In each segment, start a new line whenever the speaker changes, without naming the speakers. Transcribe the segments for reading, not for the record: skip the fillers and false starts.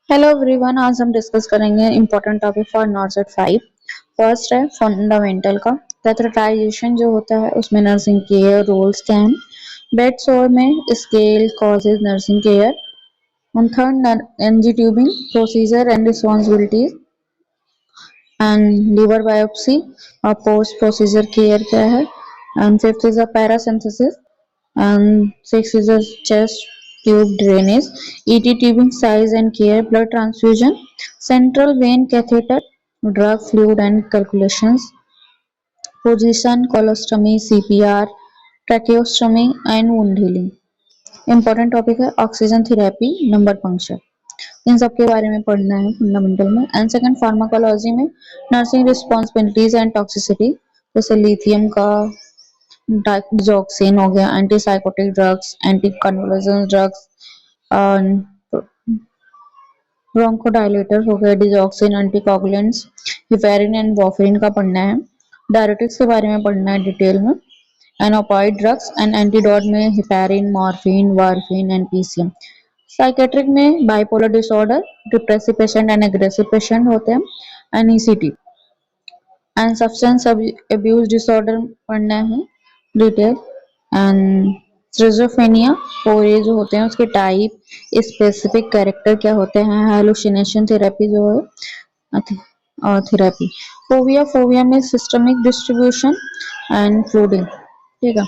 Hello everyone, आज हम discuss करेंगे इम्पोर्टेंट टॉपिक फॉर नॉर्सेट 5। फर्स्ट है फंडामेंटल का कैथेटराइजेशन जो होता है उसमें नर्सिंग केयर रोल्स क्या हैं। बेड सोर में स्केल कॉजेज नर्सिंग केयर। और third NG tubing procedure and responsibilities and liver biopsy और पोस्ट प्रोसीजर केयर क्या है। And fifth is a paracentesis and six is a chest tube drainage, ET tubing size and care, blood transfusion, central vein catheter, drug fluid and calculations, position, colostomy, CPR, tracheostomy and wound healing. Important topic है oxygen therapy number puncture. इन सब के बारे में पढ़ना है fundamental में। And second pharmacology में नर्सिंग रिस्पॉन्सिबिलिटीज एंड टॉक्सिसिटी, जैसे लिथियम का डिजॉक्सिन हो गया, antipsychotic drugs, anti convulsion drugs, bronchodilator हो गया, digoxin, anticoagulants, heparin and warfarin का पढ़ना है। डायरेटिक्स के बारे में पढ़ना है डिटेल में। एनोपॉइड ड्रग्स एंड एंटीडोट में heparin, morphine, warfarin and PCM. Psychiatric में bipolar disorder, depressive patient and aggressive patient होते हैं, and ECT and substance abuse disorder पढ़ना है डिटेल। एंड स्किज़ोफ्रेनिया और ये जो होते हैं उसके टाइप, स्पेसिफिक कैरेक्टर क्या होते हैं, हेलुसिनेशन थेरेपी जो है थेरेपी। फोबिया में सिस्टमिक डिस्ट्रीब्यूशन एंड फ्लूडिंग, ठीक है।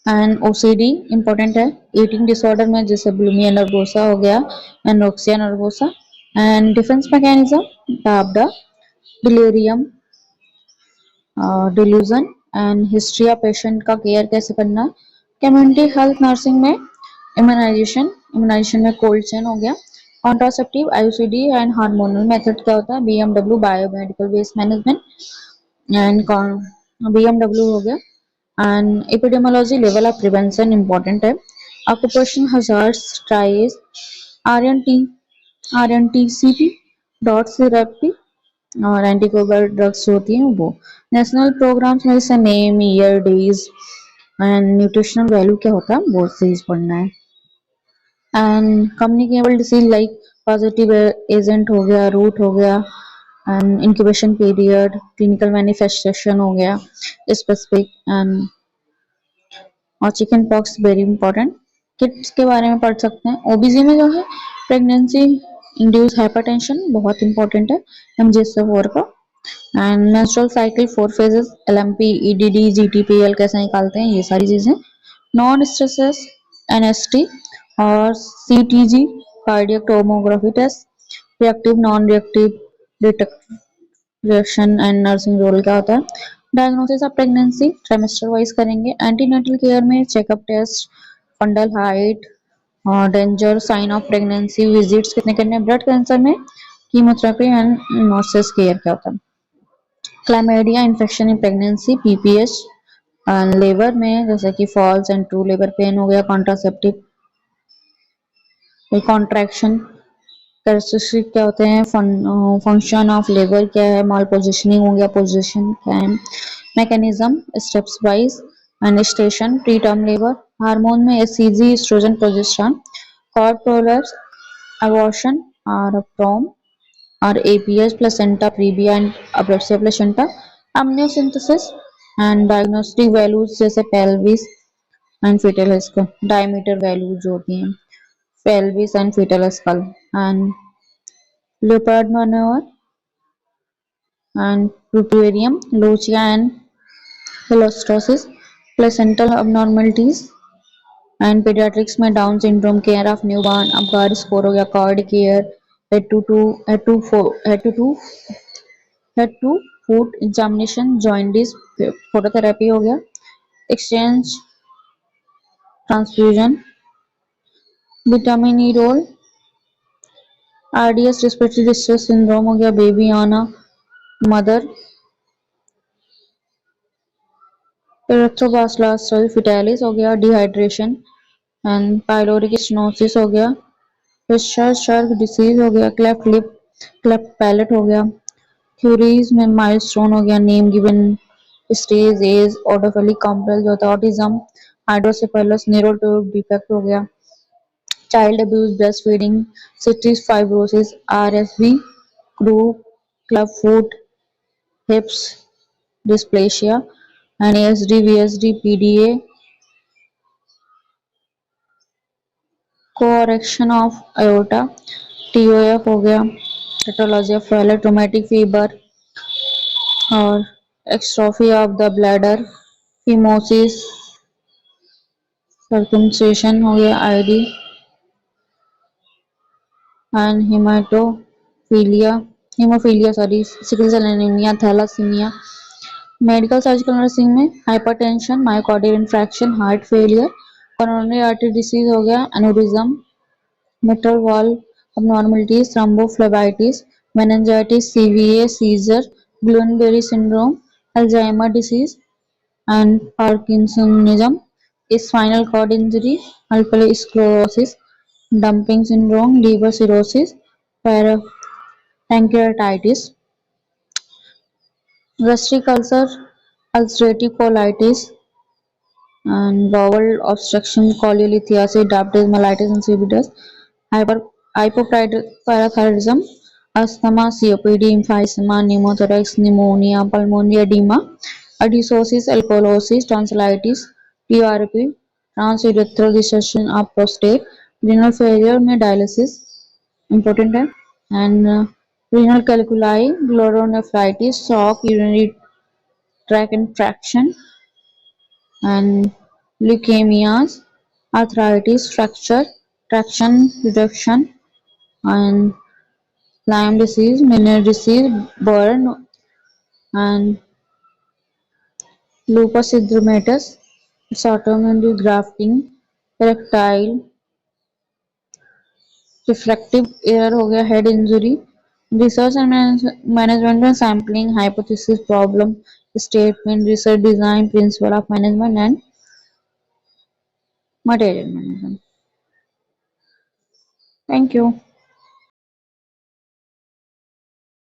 एंड ओसीडी इंपॉर्टेंट है ईटिंग डिसऑर्डर में, जैसे बुलिमिया नर्वोसा हो गया, anorexia nervosa. And defence mechanism टाबडा, delirium, delusion and history of patient का केयर कैसे करना। कम्युनिटी हेल्थ नर्सिंग में इम्यूनाइजेशन में कोल्ड चेन हो गया। Contraceptive, IUCD and hormonal method क्या होता है, BMW biomedical waste management and BMW हो गया। And epidemiology level of prevention important है। Occupation hazards triage, RNT RNTCP, DOT therapy और एंटीकोबल ड्रग्स जो होती हैं वो। नेशनल प्रोग्राम्स में जैसे name, year, days and nutritional value क्या होता है वो चीज पढ़ना है। And communicable disease like positive agent हो गया, रूट हो गया, and incubation period, clinical manifestation हो गया स्पेसिफिक। एंड और chicken pox very important, kids के बारे में पढ़ सकते हैं। ओबीसी में जो है प्रेगनेंसी इंड्यूस हाइपरटेंशन बहुत इंपॉर्टेंट है MGS4 का। And menstrual cycle 4 phases, LMP, EDD, GTPL कैसे निकालते हैं, ये सारी चीजें। नॉन स्ट्रेसेस, NST और CTG cardiac tomography test, reactive non reactive reaction and nursing role क्या होता है। Diagnosis of pregnancy trimester wise करेंगे। एंटीनेटल केयर में चेकअप टेस्ट, फंडल हाइट और danger, sign of pregnancy, visits कितने करने हैं। ब्लड कैंसर में कीमोथेरेपी एंड नर्सिस केयर क्या होता है। Chlamydia infection in pregnancy, PPH। Labour में जैसे कि false and true labour pain हो गया। कॉन्ट्रासेप्टिव कॉन्ट्रैक्शन कैरेक्टरिस्टिक क्या होते हैं, फंक्शन ऑफ लेबर क्या है, माल पोजिशनिंग हो गया, पोजिशन क्या है, मैकेनिज्म स्टेप्स वाइज, एनेस्टेशन, प्री टर्म लेबर। हार्मोन में ACG, oestrogen, progesterone, cord prolapse, abortion और प्रोम और APS placenta previa and abruptio placenta. Amniocentesis and diagnostic values जैसे pelvis and foetal skull, diameter values जो होती हैं, pelvis and fetal skull, and leopard maneuver and pituitarium, lochia and helostosis, placental abnormalities and pediatrics में Down syndrome, care of newborn, Apgar score हो गया, cord care, head to foot examination, jaundice, phototherapy हो गया, exchange transfusion, vitamin E role, RDS respiratory distress syndrome हो गया, baby on a mother, erythroblastosis fetalis हो गया, dehydration and pyloric stenosis हो गया, फिशर डिसीज हो गया, क्लेफ्ट लिप, क्लेफ्ट पैलेट हो गया, क्यूरीज में माइलस्टोन हो गया, नेम गिवन, स्टेज, एज, ऑटोफेलिक कॉम्प्लेक्स जो होता है, ऑटिज्म, हाइड्रोसेफेलस न्यूरोट्यूब डिफेक्ट हो गया, child abuse, breastfeeding, cystic fibrosis, RSV, croup, clubfoot, hips dysplasia, and ASD, VSD, PDA, correction of aorta, TOF हो गया, pathology of failure, traumatic fever और extrophy of the bladder, phimosis, circumcision हो गया, ID and haemophilia sorry, sickle cell anaemia, thalassaemia. Medical surgical nursing में hypertension, myocardial infarction, heart failure, coronary artery disease हो गया, aneurysm, mitral valve abnormalities, thrombophlebitis, meningitis, CVA, seizure, Guillain-Barré syndrome, Alzheimer disease, and Parkinsonism, spinal cord injury, multiple sclerosis, dumping syndrome, liver cirrhosis, pancreatitis, gastric ulcer, ulcerative colitis, and bowel obstruction, cholelithiasis, diabetes mellitus insipidus, hypoparathyroidism, asthma, COPD, emphysema, pneumothorax, pneumonia, pulmonary edema, adenosis, alkalosis, tonsillitis, TRP, transurethral resection of prostate, renal failure में dialysis important है, and renal calculi, glomerulonephritis, shock, urinary tract infection, and leukemias, arthritis, fracture, traction reduction, and Lyme disease, Meniere's disease, burn, and lupus erythematosus, autoimmune grafting, erectile refractive error हो गया, head injury, research and management में sampling, hypothesis, problem statement, research design, principle of management, and material management. Thank you.